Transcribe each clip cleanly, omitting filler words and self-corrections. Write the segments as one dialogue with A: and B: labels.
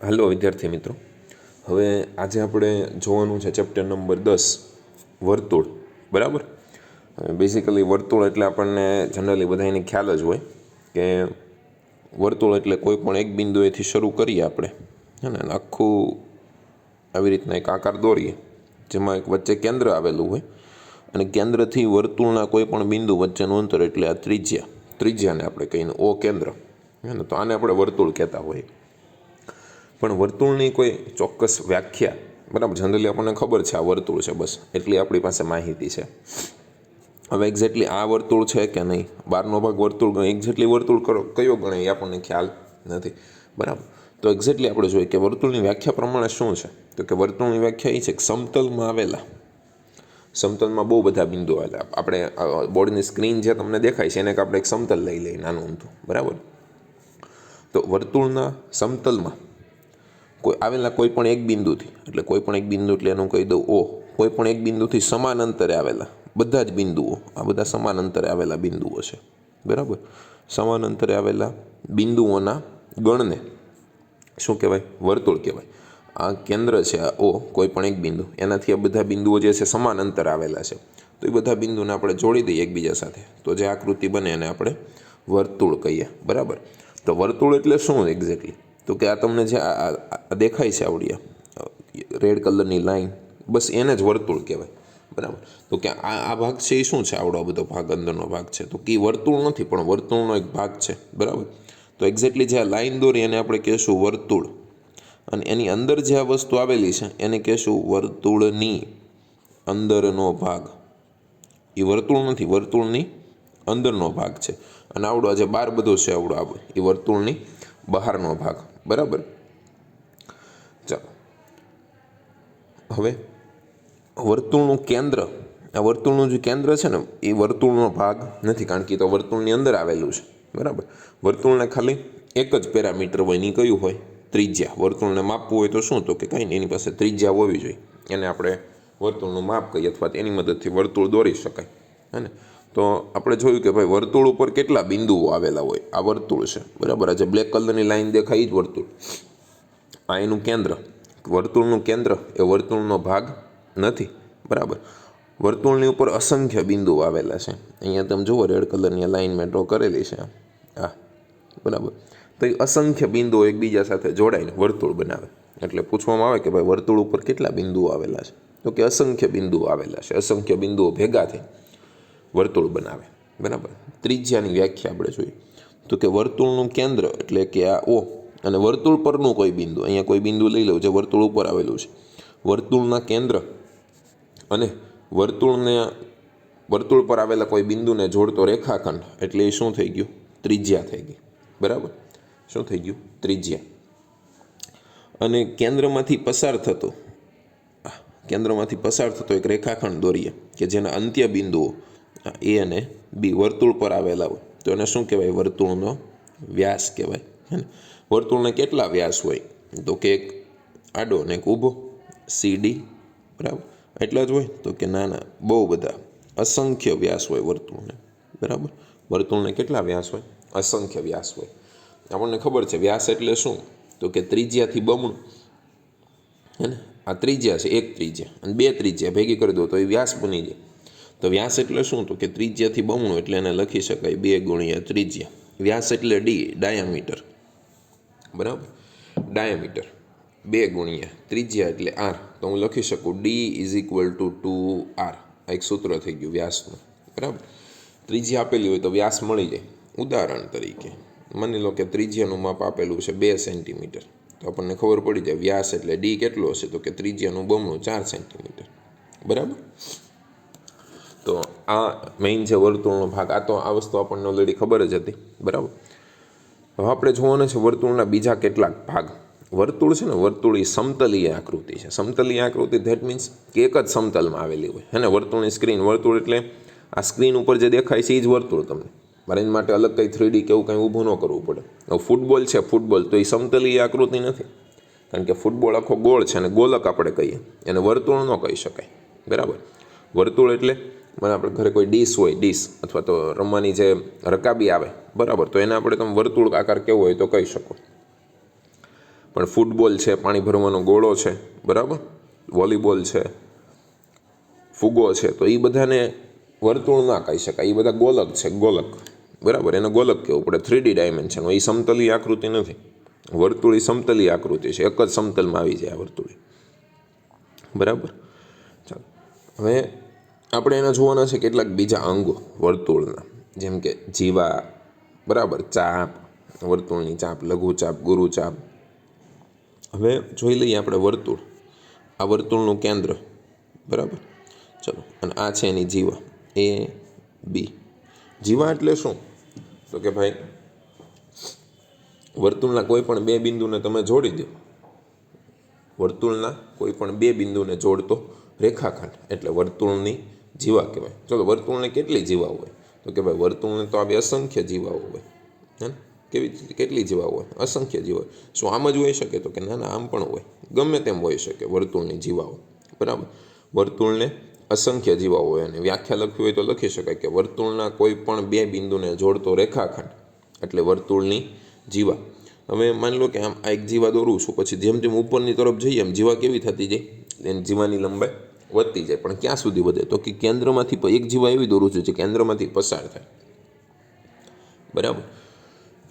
A: Hello વિદ્યાર્થી મિત્રો, હવે આજે આપણે જોવાનું છે ચેપ્ટર નંબર 10 વર્તુળ. બરાબર. બેઝિકલી વર્તુળ એટલે આપણને જનરલી બધાને ખ્યાલ જ હોય કે વર્તુળ એટલે કોઈ પણ એક બિંદુએથી શરૂ કરીએ આપણે, હે ને, આખું આવી રીતના એક આકાર દોરીએ જેમાં એક વચ્ચે કેન્દ્ર આવેલું હોય અને કેન્દ્રથી વર્તુળના કોઈ પણ બિંદુ વચ્ચેનું અંતર એટલે આ ત્રિજ્યાને આપણે કહીને ઓ કેન્દ્ર, હે ને, તો આને આપણે વર્તુળ કહેતા હોઈએ. પણ વર્તુળની કોઈ ચોક્કસ વ્યાખ્યા, બરાબર, જનરલી આપણને ખબર છે આ વર્તુળ છે, બસ એટલી આપણી પાસે માહિતી છે. હવે એક્ઝેક્ટલી આ વર્તુળ છે કે નહીં, બહારનો ભાગ વર્તુળ ગણે, એક્ઝેક્ટલી વર્તુળ કયો ગણે એ આપણને ખ્યાલ નથી. બરાબર. તો એક્ઝેક્ટલી આપણે જોઈએ કે વર્તુળની વ્યાખ્યા પ્રમાણે શું છે, તો કે વર્તુળની વ્યાખ્યા એ છે કે સમતલમાં બહુ બધા બિંદુ આવેલા. આપણે બોર્ડની સ્ક્રીન જે તમને દેખાય છે એને આપણે એક સમતલ લઈ લઈએ, નાનું ઊંધું. બરાબર. તો વર્તુળના સમતલમાં આવેલા કોઈ પણ એક બિંદુથી, એટલે કોઈ પણ એક બિંદુ એટલે એનું કહી દઉં ઓ, કોઈ પણ એક બિંદુથી સમાન અંતરે આવેલા બધા જ બિંદુઓ, આ બધા સમાન અંતરે આવેલા બિંદુઓ છે. બરાબર. સમાન અંતરે આવેલા બિંદુઓના ગણને શું કહેવાય? વર્તુળ કહેવાય. આ કેન્દ્ર છે આ ઓ, કોઈ પણ એક બિંદુ, એનાથી આ બધા બિંદુઓ જે છે સમાન અંતર આવેલા છે. તો એ બધા બિંદુને આપણે જોડી દઈએ એકબીજા સાથે, તો જે આકૃતિ બને એને આપણે વર્તુળ કહીએ. બરાબર. તો વર્તુળ એટલે શું એક્ઝેક્ટલી? તો કે આ તમને જે આ દેખાય છે આવડી રેડ કલરની લાઈન, બસ એને જ વર્તુળ કહેવાય. બરાબર. તો કે આ ભાગ છે એ શું છે? આવડો બધો ભાગ અંદરનો ભાગ છે, તો કે વર્તુળ નથી પણ વર્તુળનો એક ભાગ છે. બરાબર. તો એક્ઝેક્ટલી જે આ લાઈન દોરી એને આપણે કહેશું વર્તુળ, અને એની અંદર જે આ વસ્તુ આવેલી છે એને કહેશું વર્તુળની અંદરનો ભાગ. એ વર્તુળ નથી, વર્તુળની અંદરનો ભાગ છે. અને આવડો જે બાર બધો છે આવડો એ વર્તુળની બહારનો ભાગ. બરાબર. ચાલો, હવે વર્તુળનું કેન્દ્ર, આ વર્તુળનું જે કેન્દ્ર છે ને એ વર્તુળનો ભાગ નથી, કારણ કે એ તો વર્તુળની અંદર આવેલું છે. બરાબર. વર્તુળને ખાલી એક જ પેરામીટર હોય, ની કયું હોય? ત્રિજ્યા. વર્તુળને માપવું હોય તો શું? તો કે કંઈ નહીં, એની પાસે ત્રિજ્યા હોવી જોઈએ, એને આપણે વર્તુળનું માપ કહીએ, અથવા એની મદદથી વર્તુળ દોરી શકાય. હે ને. તો આપણે જોયું કે ભાઈ વર્તુળ ઉપર કેટલા બિંદુઓ આવેલા હોય. આ વર્તુળ છે. બરાબર. આ જે બ્લેક કલરની લાઈન દેખાય એ જ વર્તુળ. આ એનું કેન્દ્ર. વર્તુળનું કેન્દ્ર એ વર્તુળનો ભાગ નથી. બરાબર. વર્તુળની ઉપર અસંખ્ય બિંદુઓ આવેલા છે. અહીંયા તમે જુઓ રેડ કલરની લાઈન મેં ડ્રો કરેલી છે આ. બરાબર. તો એ અસંખ્ય બિંદુઓ એકબીજા સાથે જોડાઈને વર્તુળ બનાવે. એટલે પૂછવામાં આવે કે ભાઈ વર્તુળ ઉપર કેટલા બિંદુઓ આવેલા છે, તો કે અસંખ્ય બિંદુઓ આવેલા છે. અસંખ્ય બિંદુઓ ભેગા થઈ વર્તુળ બનાવે. બરાબર. ત્રિજ્યાની વ્યાખ્યા આપણે જોઈએ તો કે વર્તુળનું કેન્દ્ર એટલે કે આ ઓ, અને વર્તુળ પરનું કોઈ બિંદુ, અહીંયા કોઈ બિંદુ લઈ લઉં જે વર્તુળ ઉપર આવેલું છે. વર્તુળના કેન્દ્ર અને વર્તુળ પર આવેલા કોઈ બિંદુને જોડતો રેખાખંડ એટલે એ શું થઈ ગયું? ત્રિજ્યા થઈ ગઈ. બરાબર. શું થઈ ગયું? ત્રિજ્યા. અને કેન્દ્રમાંથી પસાર થતો એક રેખાખંડ દોરીએ કે જેના અંત્ય બિંદુઓ એ અને બી વર્તુળ પર આવેલા હોય તો એને શું કહેવાય? વર્તુળનો વ્યાસ કહેવાય. હે ને. વર્તુળને કેટલા વ્યાસ હોય? તો કે એક આડો ને એક ઊભો, CD. બરાબર. એટલા જ હોય? તો કે ના, બહુ બધા, અસંખ્ય વ્યાસ હોય વર્તુળને. બરાબર. વર્તુળને કેટલા વ્યાસ હોય? અસંખ્ય વ્યાસ હોય. આપણને ખબર છે વ્યાસ એટલે શું? તો કે ત્રિજ્યાથી બમણું. હે ને. આ ત્રિજ્યા છે, એક ત્રિજ્યા, અને બે ત્રિજ્યા ભેગી કરી દો તો એ વ્યાસ બની જાય. તો વ્યાસ એટલે શું? તો કે ત્રિજ્યાથી બમણું, એટલે એને લખી શકાય 2 ગુણ્યા ત્રિજ્યા. વ્યાસ એટલે ડી, ડાયામીટર. બરાબર. ડાયામીટર 2 ગુણ્યા ત્રિજ્યા એટલે R. તો હું લખી શકું D = 2R. આ એક સૂત્ર થઈ ગયું વ્યાસનું. બરાબર. ત્રિજ્યા આપેલી હોય તો વ્યાસ મળી જાય. ઉદાહરણ તરીકે માની લો કે ત્રિજ્યાનું માપ આપેલું છે 2 સેન્ટીમીટર, તો આપણને ખબર પડી જાય વ્યાસ એટલે D કેટલો હશે? તો કે ત્રિજ્યાનું બમણું, 4 સેન્ટીમીટર. બરાબર. તો આ મેઇન છે વર્તુળનો ભાગ. આ વસ્તુ આપણને ઓલરેડી ખબર જ હતી. બરાબર. હવે આપણે જોવાના છે વર્તુળના બીજા કેટલાક ભાગ. વર્તુળ છે ને, વર્તુળ એ સમતલીય આકૃતિ છે. સમતલીય આકૃતિ ધેટ મીન્સ કે એક જ સમતલમાં આવેલી હોય. હે ને. વર્તુળની સ્ક્રીન, વર્તુળ એટલે આ સ્ક્રીન ઉપર જે દેખાય છે એ જ વર્તુળ. તમને મારે એની માટે અલગ કંઈ 3D કે એવું કંઈ ઊભું ન કરવું પડે. હવે ફૂટબોલ છે, ફૂટબોલ તો એ સમતલીય આકૃતિ નથી, કારણ કે ફૂટબોલ આખો ગોળ છે અને ગોલક આપણે કહીએ, એને વર્તુળ ન કહી શકાય. બરાબર. વર્તુળ એટલે મને આપણે ઘરે કોઈ ડીશ હોય, ડીશ અથવા તો રમવાની જે રકાબી આવે, બરાબર, તો એને આપણે તમે વર્તુળ આકાર કેવો હોય તો કહી શકો. પણ ફૂટબોલ છે, પાણી ભરવાનો ગોળો છે, બરાબર, વોલીબોલ છે, ફુગો છે, તો એ બધાને વર્તુળ ના કહી શકાય, એ બધા ગોલક છે, ગોલક, બરાબર, એને ગોલક કહેવું પડે. 3D ડાયમેન્શન, એ સમતલી આકૃતિ નથી. વર્તુળ એ સમતલી આકૃતિ છે, એક જ સમતલમાં આવી જાય આ વર્તુળ, બરાબર. ચાલો, હવે આપણે એના જોવાના છે કેટલાક બીજા અંગો વર્તુળના, જેમ કે જીવા, બરાબર, ચાપ, વર્તુળની ચાપ, લઘુચાપ, ગુરુચાપ. હવે જોઈ લઈએ આપણે વર્તુળ, આ વર્તુળનું કેન્દ્ર, બરાબર. ચલો, અને આ છે એની જીવા એ બી. જીવા એટલે શું? તો કે ભાઈ વર્તુળના કોઈ પણ બે બિંદુને તમે જોડી દો, વર્તુળના કોઈ પણ બે બિંદુને જોડતો રેખાખંડ એટલે વર્તુળની જીવા કહેવાય. ચલો, વર્તુળને કેટલી જીવા હોય? તો કે ભાઈ વર્તુળને તો આવી અસંખ્ય જીવાઓ હોય, હે ને? કેટલી જીવા હોય? અસંખ્ય જીવા. શું આમ જ હોઈ શકે? તો કે ના ના, આમ પણ હોય, ગમે તેમ હોઈ શકે વર્તુળની જીવાઓ, બરાબર. વર્તુળને અસંખ્ય જીવાઓ હોય, અને વ્યાખ્યા લખવી હોય તો લખી શકાય કે વર્તુળના કોઈ પણ બે બિંદુને જોડતો રેખાખંડ એટલે વર્તુળની જીવા. હવે માની લો કે આમ આ એક જીવા દોરું છું, પછી જેમ જેમ ઉપરની તરફ જઈએ એમ જીવા કેવી થતી જાય? એની જીવાની લંબાઈ વધતી જાય. પણ ક્યાં સુધી વધે? તો કે કેન્દ્રમાંથી એક જીવા એવી દોરું છું જે કેન્દ્રમાંથી પસાર થાય, બરાબર.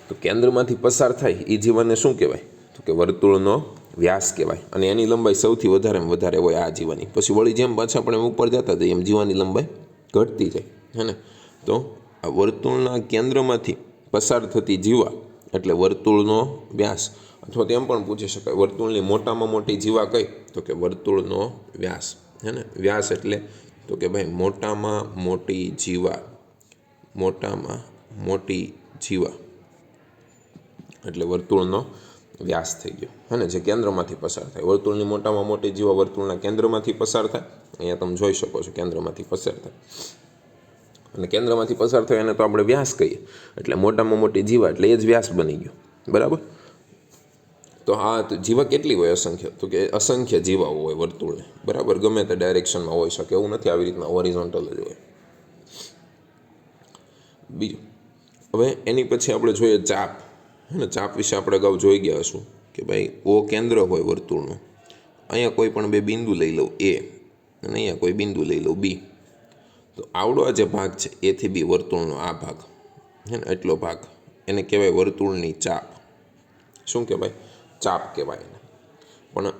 A: તો કેન્દ્રમાંથી પસાર થાય એ જીવાને શું કહેવાય? તો કે વર્તુળનો વ્યાસ કહેવાય. અને એની લંબાઈ સૌથી વધારે હોય આ જીવાની. પછી વળી જેમ પાછા આપણે ઉપર જતા જઈએ એમ જીવાની લંબાઈ ઘટતી જાય, હે ને? તો આ વર્તુળના કેન્દ્રમાંથી પસાર થતી જીવા એટલે વર્તુળનો વ્યાસ. અથવા તો એમ પણ પૂછી શકાય વર્તુળની મોટામાં મોટી જીવા કઈ? તો કે વર્તુળનો વ્યાસ, હે ને? વ્યાસ એટલે તો કે ભાઈ મોટામાં મોટી જીવા, મોટામાં મોટી જીવા એટલે વર્તુળનો વ્યાસ થઈ ગયો, હે ને? જે કેન્દ્રમાંથી પસાર થાય. વર્તુળની મોટામાં મોટી જીવા વર્તુળના કેન્દ્રમાંથી પસાર થાય. અહીંયા તમે જોઈ શકો છો, કેન્દ્રમાંથી પસાર થાય. અને કેન્દ્રમાંથી પસાર થાય એને તો આપણે વ્યાસ કહીએ. એટલે મોટામાં મોટી જીવા એટલે એ જ વ્યાસ બની ગયો, બરાબર. તો આ જીવા કેટલી હોય? અસંખ્ય. તો કે અસંખ્ય જીવાઓ હોય વર્તુળને, બરાબર. ગમે તે ડાયરેક્શનમાં હોઈ શકે, એવું નથી આવી રીતના હોરિઝોન્ટલ જ હોય. બીજું, હવે એની પછી આપણે જોઈએ ચાપ, હે ને? ચાપ વિશે આપણે અગાઉ જોઈ ગયા હશું કે ભાઈ ઓ કેન્દ્ર હોય વર્તુળનું, અહીંયા કોઈ પણ બે બિંદુ લઈ લઉં એ, અને અહીંયા કોઈ બિંદુ લઈ લઉં બી. તો આવડો આ જે ભાગ છે એથી બી વર્તુળનો આ ભાગ, હે ને? એટલો ભાગ એને કહેવાય વર્તુળની ચાપ. શું કહેવાય? ચાપ કહેવાય એને. પણ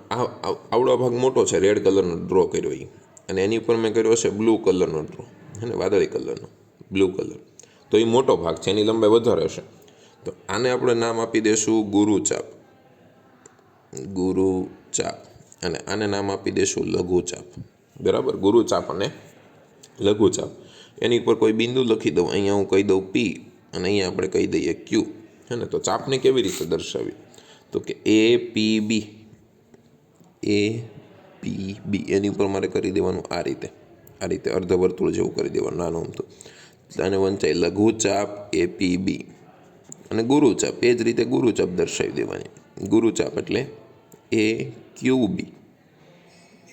A: આવડો ભાગ મોટો છે, રેડ કલરનો ડ્રો કર્યો એ, અને એની ઉપર મેં કર્યો છે બ્લુ કલરનો ડ્રો, હે ને? વાદળી કલરનો, બ્લુ કલર. તો એ મોટો ભાગ છે, એની લંબાઈ વધારે હશે. તો આને આપણે નામ આપી દઈશું ગુરુચાપ, ગુરુચાપ. અને આને નામ આપી દઈશું લઘુચાપ, બરાબર. ગુરુચાપ અને લઘુચાપ. એની ઉપર કોઈ બિંદુ લખી દઉં, અહીંયા હું કહી દઉં પી, અને અહીંયા આપણે કહી દઈએ ક્યુ, હે ને? તો ચાપને કેવી રીતે દર્શાવી? તો કે એ પી બી, એ પી બી એની ઉપર મારે કરી દેવાનું આ રીતે, અર્ધવર્તુળ જેવું કરી દેવાનું નાનું અમથું. આને વંચાય લઘુચાપ એ પી બી. અને ગુરુચાપ એ જ રીતે ગુરુચાપ દર્શાવી દેવાની. ગુરુચાપ એટલે એ ક્યુ બી,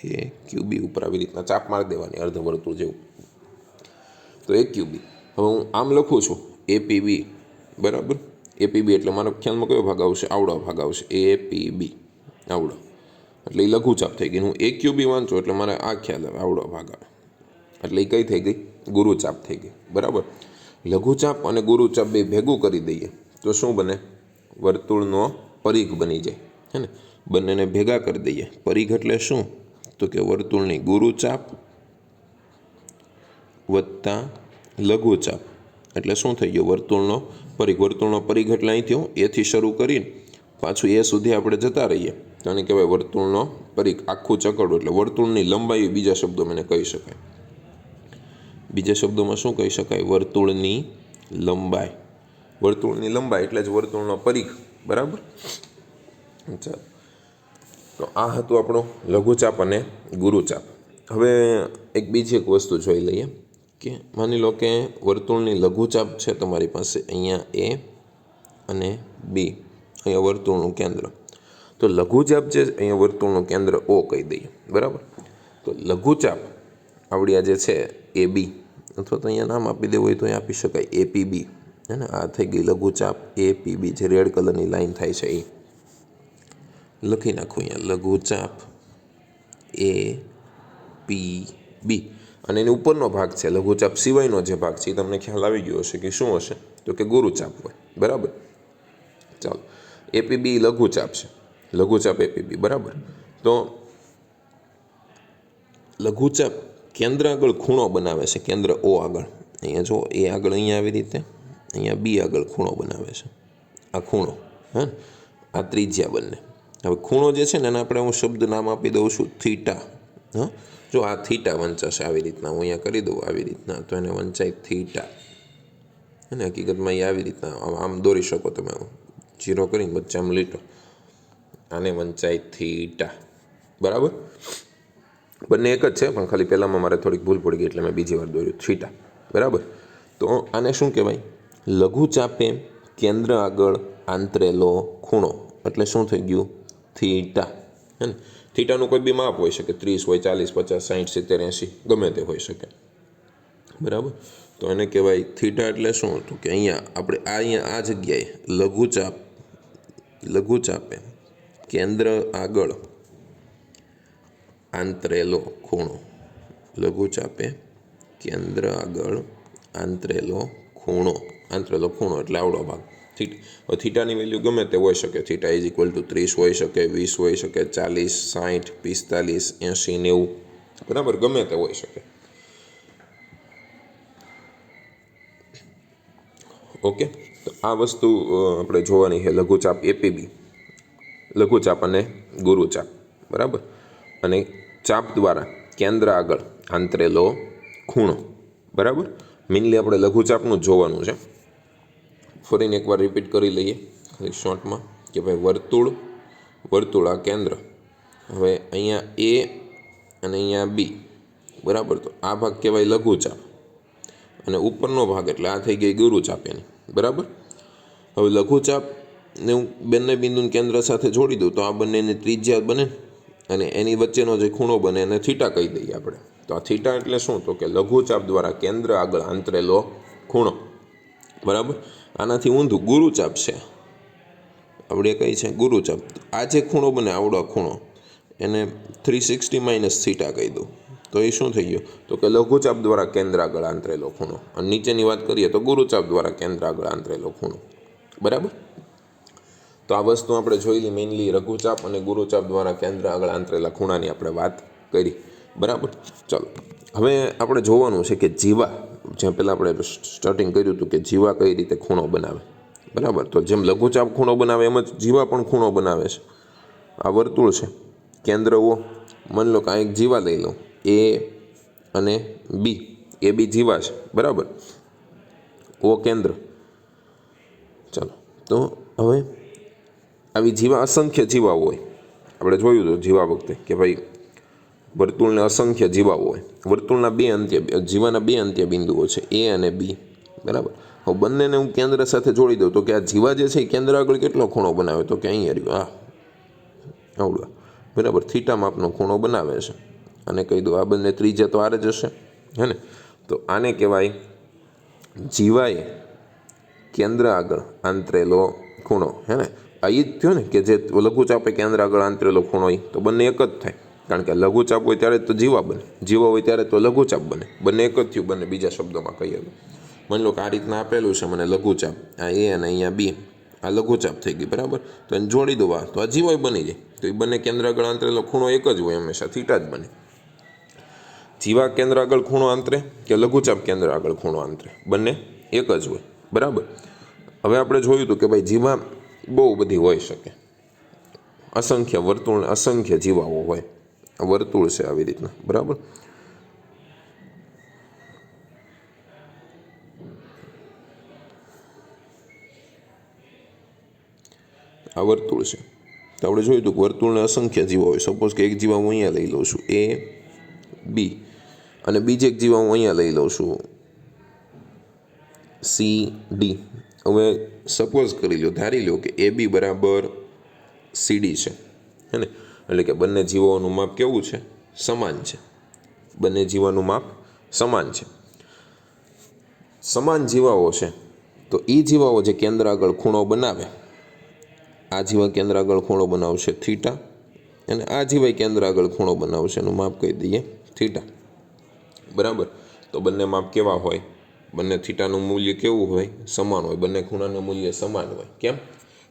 A: એ ક્યુ બી ઉપર આવી રીતના ચાપ મારી દેવાની અર્ધવર્તુળ જેવું. તો એ ક્યુ બી. હવે હું આમ લખું છું એ પી બી, બરાબર. એ પી બી એટલે મારો ખ્યાલમાં કયો ભાગ આવશે? આવડો ભાગ આવશે, એ પી બી, આવડો. એટલે એ લઘુચાપ થઈ ગઈ. હું એ ક્યુ બી વાંચું એટલે મારે આ ખ્યાલ આવે, આવડો ભાગ આવે. એટલે એ કઈ થઈ ગઈ? ગુરુચાપ થઈ ગઈ, બરાબર. લઘુચાપ અને ગુરુચાપ બે ભેગું કરી દઈએ તો શું બને? વર્તુળનો પરિઘ બની જાય, હે ને? બંનેને ભેગા કરી દઈએ. પરિઘ એટલે શું? તો કે વર્તુળની ગુરુચાપ વત્તા લઘુચાપ એટલે શું થઈ ગયો? વર્તુળનો પરિઘ. વર્તુળનો પરિઘ એટલે અહીંથી એથી શરૂ કરીને પાછું એ સુધી આપણે જતા રહીએ તો એને કહેવાય વર્તુળનો પરિઘ. આખું ચકડું એટલે વર્તુળની લંબાઈ, બીજા શબ્દોમાં એને કહી શકાય. બીજા શબ્દોમાં શું કહી શકાય? વર્તુળની લંબાઈ. વર્તુળની લંબાઈ એટલે જ વર્તુળનો પરિઘ, બરાબર. ચાલો, તો આ હતું આપણો લઘુચાપ અને ગુરુચાપ. હવે એક બીજી એક વસ્તુ જોઈ લઈએ કે માની લો કે વર્તુળની લઘુચાપ છે તમારી પાસે, અહીંયા એ અને બી, અહીંયા વર્તુળનું કેન્દ્ર. તો લઘુચાપ છે અહીંયા વર્તુળનું કેન્દ્ર ઓ કહી દઈએ, બરાબર. તો લઘુચાપ આવડ્યા જે છે એ બી, અથવા તો અહીંયા નામ આપી દેવું હોય તો આપી શકાય એ પી બી, હે ને? આ થઈ ગઈ લઘુચાપ એ પી બી, જે રેડ કલરની લાઈન થાય છે એ. લખી નાખું અહીંયા લઘુચાપ એ પી બી, અને એની ઉપરનો ભાગ છે લઘુચાપ સિવાયનો જે ભાગ છે એ તમને ખ્યાલ આવી ગયો હશે કે શું હશે, તો કે ગુરુચાપ હોય. બરાબર. ચાલો, એપીબી લઘુચાપ છે, લઘુચાપ એપીબી. બરાબર. તો લઘુચાપ કેન્દ્ર આગળ ખૂણો બનાવે છે, કેન્દ્ર ઓ આગળ. અહીંયા જો એ આગળ અહીંયા આવી રીતે, અહીંયા બી આગળ ખૂણો બનાવે છે. આ ખૂણો, હા, આ ત્રિજ્યા બંને. હવે ખૂણો જે છે ને એને આપણે હું શબ્દ નામ આપી દઉં છું થીટા. હા, જો આ થીટા વંચાશે આવી રીતના, હું અહીંયા કરી દઉં આવી રીતના, તો એને વંચાય થીટા. અને હકીકતમાં એ આવી રીતના આમ દોરી શકો તમે, જીરો કરીને વચ્ચે આમ લીટો, આને વંચાય થીટા. બરાબર. બંને એક જ છે, પણ ખાલી પહેલાંમાં મારે થોડીક ભૂલ પડી ગઈ એટલે મેં બીજી વાર દોર્યું થીટા. બરાબર. તો આને શું કહેવાય? લઘુચાપે કેન્દ્ર આગળ આંતરેલો ખૂણો, એટલે શું થઈ ગયું? થીટા. હે ને? થીટાનું કોઈ બી માપ હોઈ શકે, 30 હોય, 40, 50, 60, 70, 80, ગમે તે હોઈ શકે. બરાબર. તો એને કહેવાય થીટા. એટલે શું હતું કે અહીંયા આ જગ્યાએ લઘુચાપે કેન્દ્ર આગળ આંતરેલો ખૂણો, લઘુચાપે કેન્દ્ર આગળ આંતરેલો ખૂણો એટલે આવડો ભાગ થીટા. થીટાની વેલ્યુ ગમે તે હોઈ શકે. થીટા ઇઝ ઇક્વલ ટુ 30 હોઈ શકે, 20 હોઈ શકે, 40, 60, 45, 80, 90. બરાબર, ગમે તે હોઈ શકે. ઓકે. તો આ વસ્તુ આપણે જોવાની છે, લઘુચાપ એપીબી, લઘુચાપ અને ગુરુચાપ. બરાબર. અને ચાપ દ્વારા કેન્દ્ર આગળ આંતરેલો ખૂણો. બરાબર. મેઇનલી આપણે લઘુચાપનું જ જોવાનું છે. ફરીને એકવાર રિપીટ કરી લઈએ ખાલી શોર્ટમાં કે ભાઈ વર્તુળ આ કેન્દ્ર. હવે અહીંયા એ અને અહીંયા બી. બરાબર. તો આ ભાગ કહેવાય લઘુચાપ, અને ઉપરનો ભાગ એટલે આ થઈ ગઈ ગુરુચાપ એની. બરાબર. હવે લઘુચાપને હું બંને બિંદુને કેન્દ્ર સાથે જોડી દઉં તો આ બંનેની ત્રિજ્યા બને, અને એની વચ્ચેનો જે ખૂણો બને એને થીટા કહી દઈએ આપણે. તો આ થીટા એટલે શું? તો કે લઘુચાપ દ્વારા કેન્દ્ર આગળ આંતરેલો ખૂણો. બરાબર. આનાથી ઊંધું ગુરુચાપ છે, આપણે કઈ છે ગુરુચાપ. આ જે ખૂણો બને આવડો ખૂણો એને 360 માઇનસ થીટા કહી દઉં, તો એ શું થઈ ગયો? તો કે લઘુચાપ દ્વારા કેન્દ્ર આગળ આંતરેલો ખૂણો. અને નીચેની વાત કરીએ તો ગુરુચાપ દ્વારા કેન્દ્ર આગળ આંતરેલો ખૂણો. બરાબર. તો આ વસ્તુ આપણે જોયેલી મેઇનલી લઘુચાપ અને ગુરુચાપ દ્વારા કેન્દ્ર આગળ આંતરેલા ખૂણાની આપણે વાત કરી. બરાબર. ચાલો, હવે આપણે જોવાનું છે કે જીવા, જ્યાં પહેલાં આપણે સ્ટાર્ટિંગ કર્યું હતું કે જીવા કઈ રીતે ખૂણો બનાવે. બરાબર. તો જેમ લઘુચાપ ખૂણો બનાવે એમ જ જીવા પણ ખૂણો બનાવે છે. આ વર્તુળ છે, કેન્દ્ર ઓ. માની લો કે આ એક જીવા લઈ લઉં, એ અને બી. એ બી જીવા છે. બરાબર. ઓ કેન્દ્ર. ચાલો, તો હવે આવી જીવા અસંખ્ય જીવાઓ હોય. આપણે જોયું હતું જીવા વખતે કે ભાઈ વર્તુળને અસંખ્ય જીવાઓ હોય. વર્તુળના જીવાના બે અંત્ય બિંદુઓ છે, એ અને બી. બરાબર. હવે બંનેને હું કેન્દ્ર સાથે જોડી દઉં તો કે આ જીવા જે છે એ કેન્દ્ર આગળ કેટલો ખૂણો બનાવે? તો કે અહીં રહ્યું, આવડો. બરાબર. થીટા માપનો ખૂણો બનાવે છે. અને કહી દઉં આ બંને ત્રિજ્યા તો આર જ હશે, હે ને? તો આને કહેવાય જીવાએ કેન્દ્ર આગળ આંતરેલો ખૂણો. હે ને? આ એ જ થયો ને કે જે લઘુચાપે કેન્દ્ર આગળ આંતરેલો ખૂણો હોય, તો બંને એક જ થાય. કારણ કે લઘુચાપ હોય ત્યારે તો જીવા બને, જીવા હોય ત્યારે તો લઘુચાપ બને. બંને એક જ થયું. બંને બીજા શબ્દોમાં કહીએ તો માની લો કે આ રીતના આપેલું છે મને લઘુચાપ, આ એ અને અહીંયા બી, આ લઘુચાપ થઈ ગઈ. બરાબર. તો એને જોડી દો તો આ જીવાય બની જાય. તો એ બંને કેન્દ્ર આગળ આંતરેલો ખૂણો એક જ હોય હંમેશા, થીટા જ બને. જીવા કેન્દ્ર આગળ ખૂણો આંતરે કે લઘુચાપ કેન્દ્ર આગળ ખૂણો આંતરે, બંને એક જ હોય. બરાબર. હવે આપણે જોયું હતું કે ભાઈ જીવા બહુ બધી હોઈ શકે, અસંખ્ય વર્તુળ, અસંખ્ય જીવાઓ હોય. વર્તુળ છે આવી રીતના. બરાબર. આ વર્તુળ છે. તો આપણે જોયું હતું કે વર્તુળને અસંખ્ય જીવા હોય. સપોઝ કે એક જીવા હું અહીંયા લઈ લઉં છું, એ બી, અને બીજી એક જીવા હું અહીંયા લઈ લઉં છું, સી ડી. હવે સપોઝ કરી લો, ધારી લો કે એ બી બરાબર સી ડી છે, હે ને? એટલે કે બંને જીવાઓનું માપ કેવું છે? સમાન છે. બંને જીવાનું માપ સમાન છે. સમાન જીવાઓ છે તો એ જીવાઓ જે કેન્દ્ર આગળ ખૂણો બનાવે, આ જીવા કેન્દ્ર આગળ ખૂણો બનાવશે થીટા અને આ જીવાય કેન્દ્ર આગળ ખૂણો બનાવશે, એનું માપ કહી દઈએ થીટા, બરાબર. તો બંને માપ કેવા હોય? બંને થીટાનું મૂલ્ય કેવું હોય? સમાન હોય. બંને ખૂણાનું મૂલ્ય સમાન હોય. કેમ?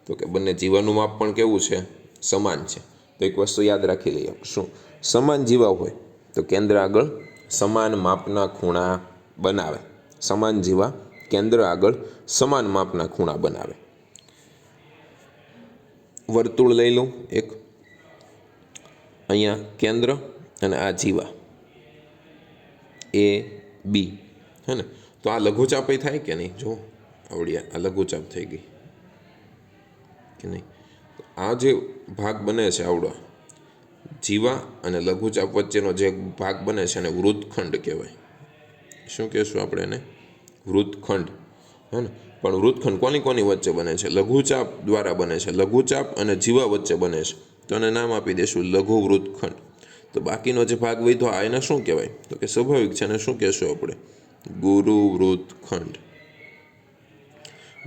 A: તો કે બંને જીવાનું માપ પણ કેવું છે? સમાન છે. તો એક વસ્તુ યાદ રાખી લઈએ, શું સમાન જીવા હોય તો કેન્દ્ર આગળ સમાન માપના ખૂણા બનાવે. સમાન જીવા કેન્દ્ર આગળ સમાન માપના ખૂણા બનાવે. વર્તુળ લઈ લઉં એક, અહીંયા કેન્દ્ર અને આ જીવા એ બી, હે ને? તો આ લઘુચાપ થાય કે નહીં? જો આવડ્યા, આ લઘુચાપ થઈ ગઈ કે નહીં? આ જે ભાગ બને છે આવડો જીવા અને લઘુચાપ વચ્ચેનો જે ભાગ બને છે એને વૃત્તખંડ કહેવાય. શું કહેશું આપણે એને? વૃત્તખંડ, હે ને? પણ વૃત્તખંડ કોની વચ્ચે બને છે? લઘુચાપ દ્વારા બને છે. લઘુચાપ અને જીવા વચ્ચે બને છે, તો એને નામ આપી દઈશું લઘુ વૃત્તખંડ. તો બાકીનો જે ભાગ વધ્યો આ એને શું કહેવાય? તો કે સ્વાભાવિક છે, એને શું કહેશું આપણે? ગુરુ વૃત્તખંડ.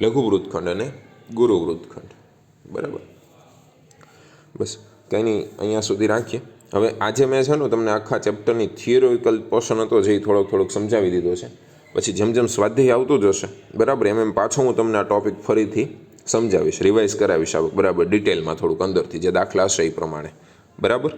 A: લઘુ વૃત્તખંડ અને ગુરુ વૃત્તખંડ, બરાબર. બસ કંઈ નહીં, અહીંયા સુધી રાખીએ. હવે આજે મેં છે ને તમને આખા ચેપ્ટરની થિયરિકલ પોર્શન હતો જે થોડોક સમજાવી દીધો છે. પછી જેમ જેમ સ્વાધ્યાય આવતું જશે, બરાબર, એમ પાછો હું તમને આ ટૉપિક ફરીથી સમજાવીશ, રિવાઇઝ કરાવીશ, બરાબર, ડિટેલમાં થોડુંક અંદરથી જે દાખલા હશે એ પ્રમાણે, બરાબર.